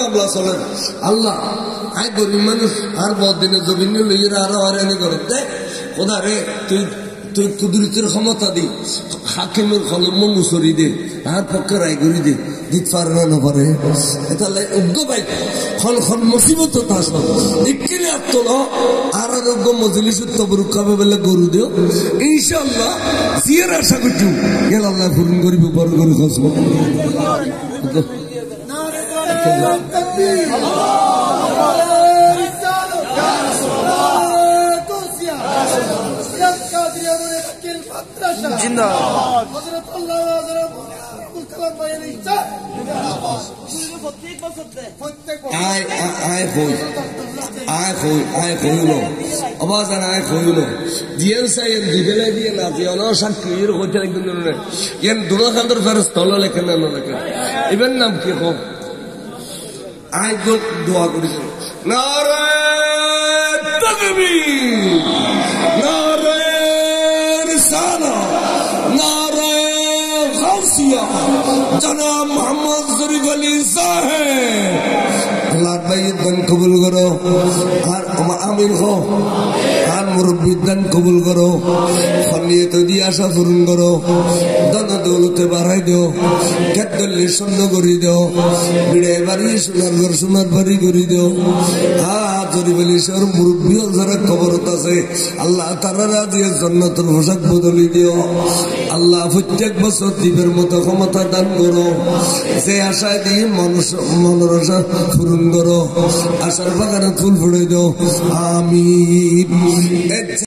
মামলা চলে আল্লাহ আই গরিব মানুষ আর বদিনে জমিন লইয়ের আরো হয়রানি করে দেখ খোদা রে তুই তুই কুদরতের ক্ষমতা দি হাকিমের কলম মুসরি দে আর পক্ষে রায় করি দে দিতে পারে না পারে তাহলে উগ্র ভাই ফল ফল মুসিবত দেখিলে আত্মল আর আরোগ্য মজলিস তবরুকাবে বলে গরু দিও ইনশাল্লাহ জিয়ার আশা করছু গেল আল্লাহ পূরণ করিব বড় করে খসব এবার নাম কি হোক আয় দোয়া করেছে নারায়ণ তাকবীর নারায়ণ রিসালাত নারায়ণ গাউসিয়া জনাব মোহাম্মদ শরীফ আলী সাহেব আল্লাহ ভাইয়ের দান কবুল করো আর আমির হো আর মুরব্বীর দান কবুল করো ফলিয়ত দিয়ে আশা পূরণ করো দান দৌলতে বাড়াই দিও খেতলে সন্দ করি দিও বিড়ে বাড়ি সোনার বাড়ি করি দিও শরীফ আলী সাহেব মুরব্বী যারা কবরত আছে আল্লাহ তারা দিয়ে জান্নাতুল পোশাক বদলি দিও আল্লাহ প্রত্যেক বছর দ্বীপের মতো ক্ষমতা দান করো যে আশায় দিয়ে মনের আশা পূরণ করো আশার বাগানে ফুল ফুটে দাও আমিন।